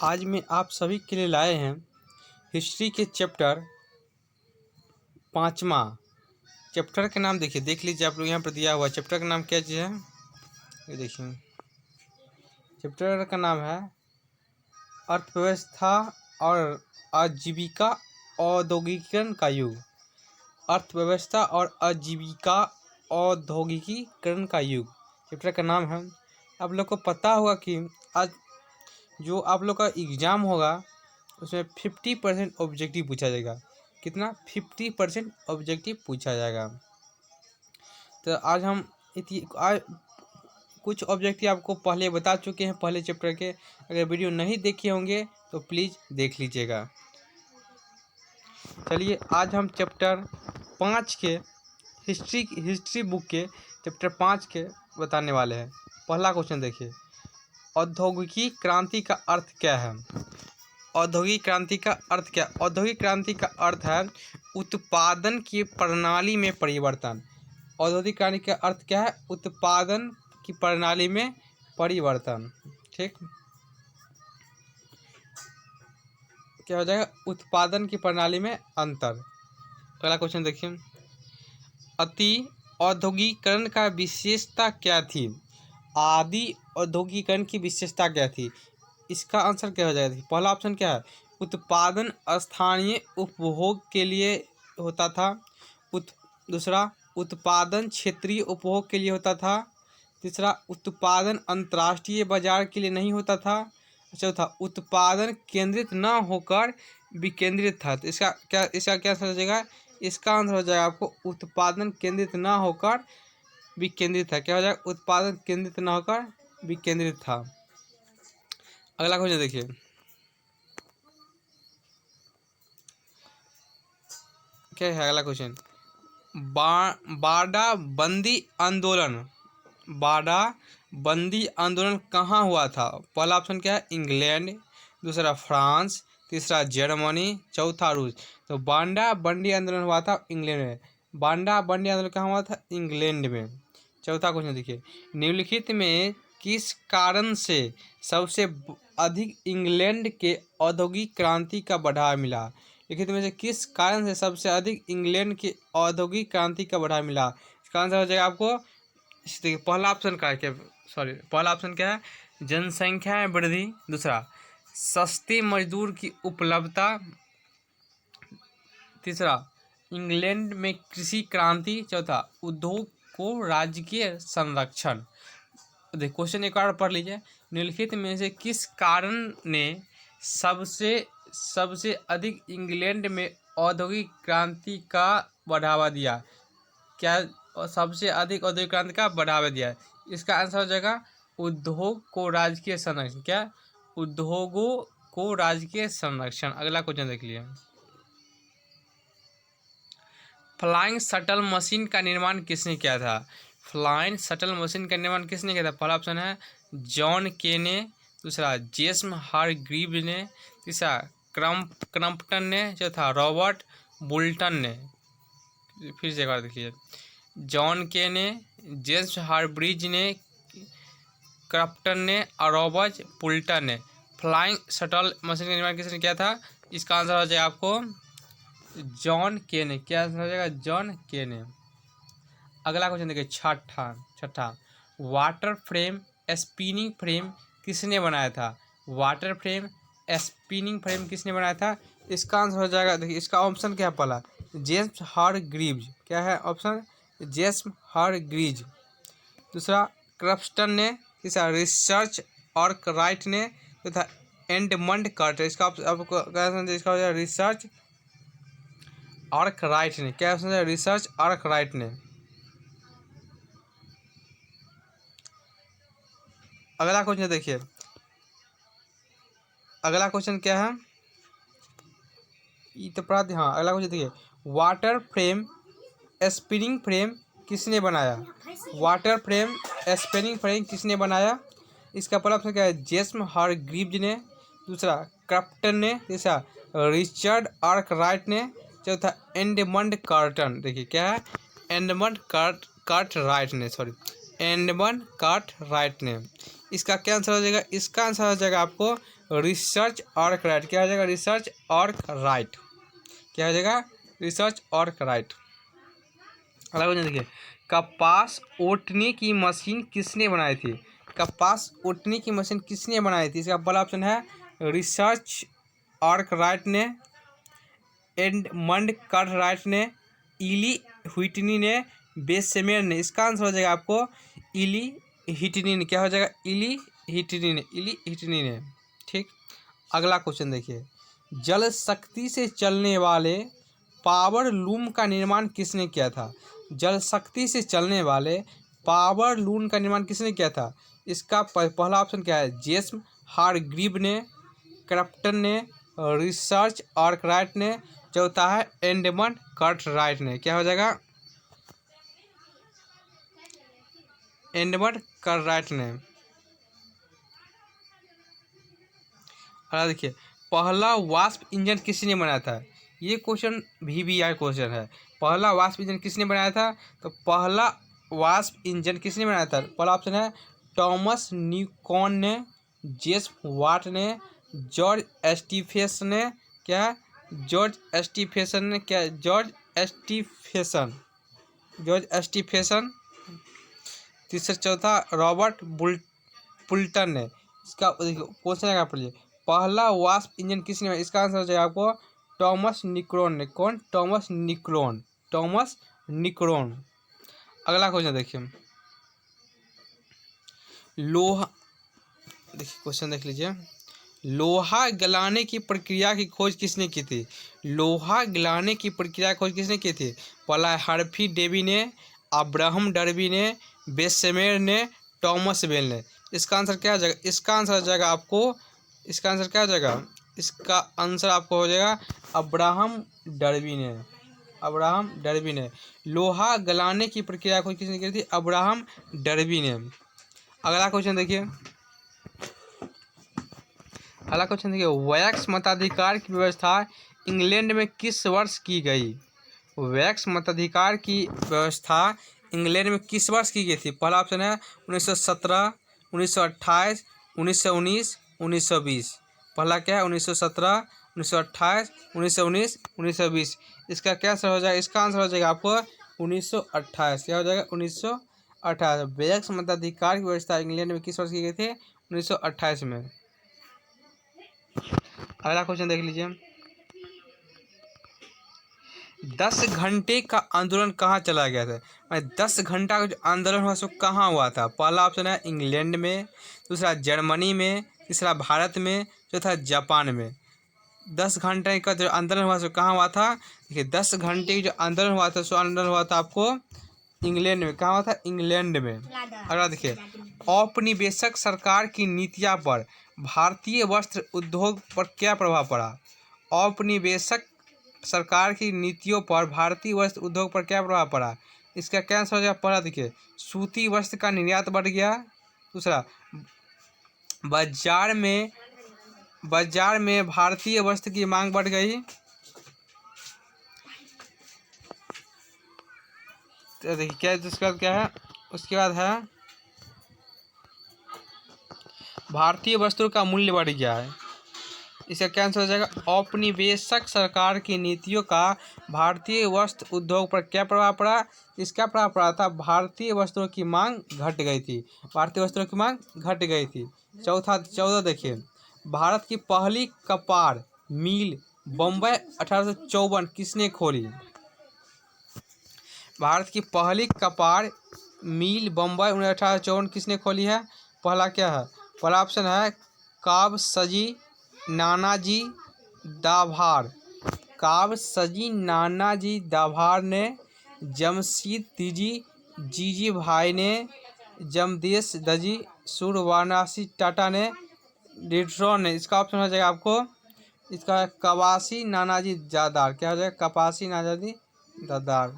आज मैं आप सभी के लिए लाए हैं हिस्ट्री के चैप्टर 5वां। चैप्टर का नाम देखिए, देख लीजिए आप लोग, यहाँ पर दिया हुआ चैप्टर का नाम क्या चीज़ है, ये देखिए। चैप्टर का नाम है अर्थव्यवस्था और आजीविका औद्योगिकीकरण का युग। अर्थव्यवस्था और आजीविका औद्योगिकीकरण का युग चैप्टर का नाम है। आप लोग को पता होगा कि आज जो आप लोग का एग्ज़ाम होगा उसमें 50% ऑब्जेक्टिव पूछा जाएगा। कितना? 50% ऑब्जेक्टिव पूछा जाएगा। तो आज हम आज कुछ ऑब्जेक्टिव आपको पहले बता चुके हैं पहले चैप्टर के। अगर वीडियो नहीं देखे होंगे तो प्लीज़ देख लीजिएगा। चलिए आज हम चैप्टर 5 के हिस्ट्री बुक के चैप्टर 5 के बताने वाले हैं। पहला क्वेश्चन देखिए, औद्योगिक क्रांति का अर्थ क्या है? औद्योगिक क्रांति का अर्थ क्या? औद्योगिक क्रांति का अर्थ है उत्पादन की प्रणाली में परिवर्तन। औद्योगिक क्रांति का अर्थ क्या है? उत्पादन की प्रणाली में परिवर्तन। ठीक, क्या हो जाएगा? उत्पादन की प्रणाली में अंतर। अगला क्वेश्चन देखिए, अति औद्योगिकरण का विशेषता क्या थी? आदि औद्योगिकरण की विशेषता क्या थी? इसका आंसर क्या हो जाएगा? पहला ऑप्शन क्या है? उत्पादन स्थानीय उपभोग के लिए होता था। दूसरा, उत्पादन क्षेत्रीय उपभोग के लिए होता था। तीसरा, उत्पादन अंतर्राष्ट्रीय बाजार के लिए नहीं होता था। चौथा, उत्पादन केंद्रित न होकर विकेंद्रित था। तो इसका क्या आंसर हो जाएगा? इसका आंसर हो जाएगा आपको उत्पादन केंद्रित न होकर विकेंद्रित था। क्या हो जाएगा? उत्पादन केंद्रित न होकर विकेंद्रित था। अगला क्वेश्चन देखिए, क्या है अगला क्वेश्चन? बाड़ा बंदी आंदोलन कहाँ हुआ था? पहला ऑप्शन क्या है? इंग्लैंड। दूसरा फ्रांस। तीसरा जर्मनी। चौथा रूस। तो बाड़ा बंदी आंदोलन हुआ था इंग्लैंड में। बाड़ा बंदी आंदोलन कहाँ हुआ था? इंग्लैंड में। चौथा क्वेश्चन देखिए, निम्नलिखित में किस कारण से सबसे अधिक इंग्लैंड के औद्योगिक क्रांति का बढ़ावा मिला? लिखित में से किस कारण से सबसे अधिक इंग्लैंड की औद्योगिक क्रांति का बढ़ावा मिला? इसका आंसर हो जाएगा आपको, देखिए पहला ऑप्शन का क्या, पहला ऑप्शन क्या है? जनसंख्या में वृद्धि। दूसरा, सस्ते मजदूर की उपलब्धता। तीसरा, इंग्लैंड में कृषि क्रांति। चौथा, उद्योग को राजकीय संरक्षण। देखिए क्वेश्चन एक बार पढ़ लीजिए, निम्नलिखित में से किस कारण ने सबसे अधिक इंग्लैंड में औद्योगिक क्रांति का बढ़ावा दिया? क्या सबसे अधिक औद्योगिक क्रांति का बढ़ावा दिया? इसका आंसर हो जाएगा उद्योग को राजकीय संरक्षण। क्या? उद्योगों को राजकीय संरक्षण। अगला क्वेश्चन देख लीजिए, फ्लाइंग शटल मशीन का निर्माण किसने किया था? फ्लाइंग शटल मशीन का निर्माण किसने किया था? पहला ऑप्शन है जॉन के ने। दूसरा, जेम्स हारग्रीव ने। तीसरा, क्रम्पटन ने। चौथा, रॉबर्ट बुल्टन ने। फिर से एक बार देखिए, जॉन के ने, जेम्स हारग्रीव ने, क्रम्पटन ने और रॉबर्ट बुल्टन ने। फ्लाइंग शटल मशीन का निर्माण किसने किया था? इसका आंसर हो जाएगा आपको जॉन के ने। क्या आंसर हो जाएगा? जॉन के ने। अगला क्वेश्चन देखिए, छठा, वाटर फ्रेम स्पिनिंग फ्रेम किसने बनाया था? वाटर फ्रेम स्पिनिंग फ्रेम किसने बनाया था? इसका आंसर हो जाएगा, देखिए इसका ऑप्शन क्या है? पहला, जेम्स हारग्रीव्स। क्या है ऑप्शन? James Hargreaves. दूसरा, क्रम्पटन ने। तीसरा, रिचर्ड आर्कराइट ने। तथा एडमंड कार्टर। इसका आपको क्या आंसर? इसका हो जाएगा रिचर्ड आर्कराइट ने। क्या आंसर है? रिचर्ड आर्कराइट ने। अगला क्वेश्चन देखिए, अगला क्वेश्चन क्या है? ये तो पढ़ा, हाँ अगला क्वेश्चन देखिए, वाटर फ्रेम स्पिनिंग फ्रेम किसने बनाया? वाटर फ्रेम स्पिनिंग फ्रेम किसने बनाया? इसका पहला ऑप्शन क्या है? जेम्स हारग्रीव्स ने। दूसरा, क्रम्पटन ने। तीसरा, रिचर्ड आर्कराइट ने। चौथा, एडमंड कार्टर। देखिए क्या है? एडमंड कार्टराइट ने, एडमंड कार्टराइट ने। इसका क्या आंसर हो जाएगा? इसका आंसर हो जाएगा आपको रिसर्च आर्क राइट। क्या हो जाएगा? Research arc right. क्या हो जाएगा? Research arc right. अगला क्वेश्चन देखिए, कपास ओटने की मशीन किसने बनाई थी? कपास ओटने की मशीन किसने बनाई थी? इसका पहला ऑप्शन है रिसर्च आर्क राइट ने, एडमंड कार्टराइट ने, इली व्हिटनी ने, बेसेमेर ने। इसका आंसर हो जाएगा आपको इली व्हिटनी ने। क्या हो जाएगा? इली व्हिटनी ने, इली व्हिटनी ने। ठीक। अगला क्वेश्चन देखिए, जल शक्ति से चलने वाले पावर लूम का निर्माण किसने किया था? जल शक्ति से चलने वाले पावर लूम का निर्माण किसने किया था? इसका पहला ऑप्शन क्या है? जेम्स हारग्रीव ने, क्रप्टन ने, रिसर्च आर्कराइट ने, चौथा है एडमंड कार्टराइट ने। क्या हो जाएगा? एडमंड कार्टराइट ने। अगला देखिए, पहला वाष्प इंजन किसने बनाया था? ये क्वेश्चन VBI क्वेश्चन है। पहला वाष्प इंजन किसने बनाया था? तो पहला वाष्प इंजन किसने बनाया था? पहला ऑप्शन है टॉमस न्यूकॉन ने, जेम्स वाट ने, जॉर्ज स्टीफेसन ने। क्या है? जॉर्ज स्टीफेसन ने। क्या? George Stephenson, George Stephenson. तीसरा चौथा रॉबर्ट पुल्टन ने। इसका क्वेश्चन है पढ़िए, पहला वाष्प इंजन किसने बनाया? इसका आंसर हो जाएगा आपको टॉमस निक्रोन ने। कौन? Thomas Newcomen, Thomas Newcomen. अगला क्वेश्चन देखिए, लोहा, देखिए क्वेश्चन देख लीजिए, लोहा गलाने की प्रक्रिया की खोज किसने की थी? लोहा गलाने की प्रक्रिया की खोज किसने की थी? पहला हर्फी डेवी ने, अब्राहम डर्बी ने, बेसेमेर ने, टॉमस बेल ने। इसका आंसर क्या हो जाएगा? इसका आंसर हो जाएगा आपको, इसका आंसर क्या हो जाएगा? इसका आंसर आपको हो जाएगा अब्राहम डर्बी ने, अब्राहम डर्बी ने। लोहा गलाने की प्रक्रिया खोज किसने की थी? अब्राहम डर्बी ने। अगला क्वेश्चन देखिए, अगला क्वेश्चन देखिए, वैक्स मताधिकार की व्यवस्था इंग्लैंड में किस वर्ष की गई? वैक्स मताधिकार की व्यवस्था इंग्लैंड में किस वर्ष की गई थी? पहला ऑप्शन है 1917, 1928, 1919, 1920। पहला क्या है? 1917, 1928, 1919, 1920। इसका क्या आंसर हो जाएगा? इसका आंसर हो जाएगा आपको 1928। क्या हो जाएगा? 1928। वैक्स मताधिकार की व्यवस्था इंग्लैंड में किस वर्ष की गई थी? 1928 में। अगला क्वेश्चन देख लीजिए, 10 घंटे का आंदोलन कहाँ चला गया था? 10 घंटा का जो आंदोलन हुआ सो कहाँ हुआ था? पहला ऑप्शन है इंग्लैंड में, दूसरा जर्मनी में, तीसरा भारत में, चौथा जापान में। 10 घंटे का जो आंदोलन हुआ सो कहाँ हुआ था? देखिए 10 घंटे की जो आंदोलन हुआ था सो आंदोलन हुआ था आपको इंग्लैंड में। कहाँ हुआ था? इंग्लैंड में। अगला देखिए, औपनिवेशिक सरकार की नीतियाँ पर भारतीय वस्त्र उद्योग पर क्या प्रभाव पड़ा? औपनिवेशिक सरकार की नीतियों पर भारतीय वस्त्र उद्योग पर क्या प्रभाव पड़ा? इसका क्या आंसर हो जाएगा? पहला देखिए, सूती वस्त्र का निर्यात बढ़ गया। दूसरा, बाजार में भारतीय वस्त्र की मांग बढ़ गई। तो देखिए क्या, उसके बाद क्या है? उसके बाद है भारतीय वस्त्रों का मूल्य बढ़ गया है। इसका क्या आंसर हो जाएगा? औपनिवेशिक सरकार की नीतियों का भारतीय वस्त्र उद्योग पर क्या प्रभाव पड़ा? इसका प्रभाव पड़ा था भारतीय वस्त्रों की मांग घट गई थी, भारतीय वस्त्रों की मांग घट गई थी। चौदह देखिए, भारत की पहली कपार मिल बम्बई 1854 किसने खोली? भारत की पहली कपार मिल बम्बई 1854 किसने खोली है? पहला क्या है? पहला ऑप्शन है काबसजी नानाजी दाभार, काबसजी नानाजी दाभार ने, जमशेदजी जीजी भाई ने, जमदेश दजी सूरवानासी टाटा ने, डिट्रॉन ने। इसका ऑप्शन हो जाएगा आपको, इसका है कवासी नानाजी दादार। क्या हो जाएगा? कपासी नानाजी दादार।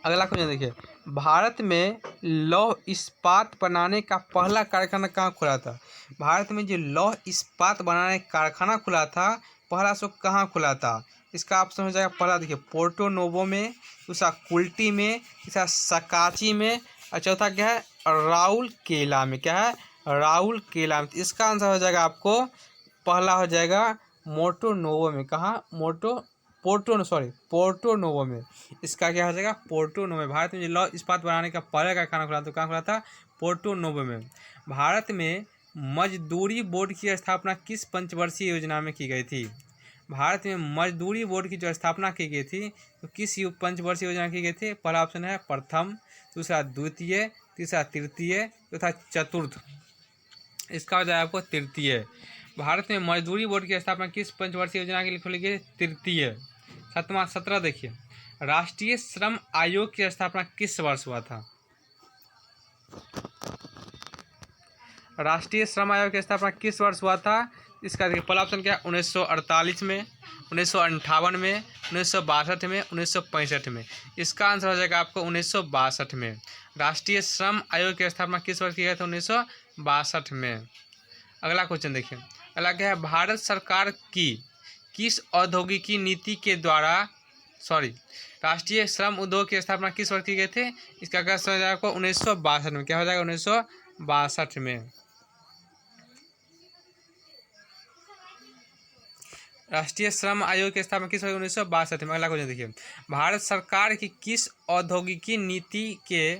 अगला क्वेश्चन देखिए, भारत में लौह इस्पात बनाने का पहला कारखाना कहाँ खुला था? भारत में जो लौह इस्पात बनाने का कारखाना खुला था, पहला सो कहाँ खुला था? इसका ऑप्शन हो जाएगा, पहला देखिए पोर्टो नोवो में, दूसरा कुल्टी में, तीसरा सकाची में, और चौथा क्या है, राउल केला में। क्या है, राउल केला में। इसका आंसर हो जाएगा आपको, पहला हो जाएगा मोर्टो नोवो में। कहाँ, पोर्टो नोवो में। इसका क्या हो जाएगा, पोर्टो नोवो में। भारत में जो लौह इस्पात बनाने का पहला कारखाना खुला, तो कहाँ खुला था, पोर्टो नोवो में। भारत में मजदूरी बोर्ड की स्थापना किस पंचवर्षीय योजना में की गई थी। भारत में मजदूरी बोर्ड की जो स्थापना की गई थी, तो किस पंचवर्षीय योजना की गई थी। पहला ऑप्शन है प्रथम, दूसरा द्वितीय, तीसरा तृतीय, चौथा चतुर्थ। इसका हो जाएगा आपको तृतीय। भारत में मजदूरी बोर्ड की स्थापना किस पंचवर्षीय योजना के लिए खोली गई, तृतीय। 17 देखिए, राष्ट्रीय श्रम आयोग की स्थापना किस वर्ष हुआ था। राष्ट्रीय श्रम आयोग की स्थापना किस वर्ष हुआ था। इसका देखिए, पहला ऑप्शन क्या है, 1948 में, 1958 में, 1962 में, 1965 में। इसका आंसर हो जाएगा आपको 1962 में। राष्ट्रीय श्रम आयोग की स्थापना किस वर्ष की गई थी, 1962 में। अगला क्वेश्चन देखिए, अगला क्या है, भारत सरकार की किस औद्योगिकी नीति के द्वारा राष्ट्रीय श्रम उद्योग की स्थापना किस वर्ष की गई थी। इसका क्या हो जाएगा आपको, 1962 में। क्या हो जाएगा, 1962 में। राष्ट्रीय श्रम आयोग की स्थापना किस वर्ष, 1962 में। अगला क्वेश्चन देखिए, भारत सरकार की किस औद्योगिकी नीति के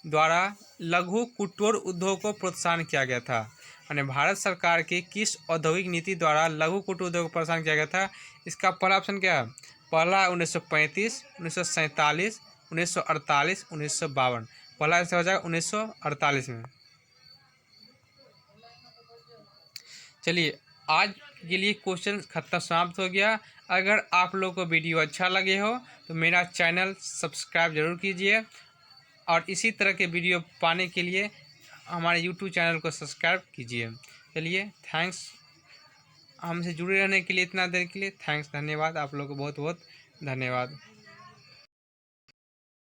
द्वारा लघु कुटीर उद्योग को प्रोत्साहन किया गया था। यानी भारत सरकार की किस औद्योगिक नीति द्वारा लघु कुटीर उद्योग को प्रोत्साहन किया गया था। इसका पहला ऑप्शन क्या है, पहला 1935, 1947, 1948, 1952। पहला आंसर हो जाएगा 1948 में। चलिए, आज के लिए क्वेश्चन खत्म, समाप्त हो गया। अगर आप लोग को वीडियो अच्छा लगे हो तो मेरा चैनल सब्सक्राइब जरूर कीजिए, और इसी तरह के वीडियो पाने के लिए हमारे YouTube चैनल को सब्सक्राइब कीजिए। चलिए, थैंक्स हमसे जुड़े रहने के लिए, इतना देर के लिए थैंक्स, धन्यवाद। आप लोग को बहुत बहुत धन्यवाद।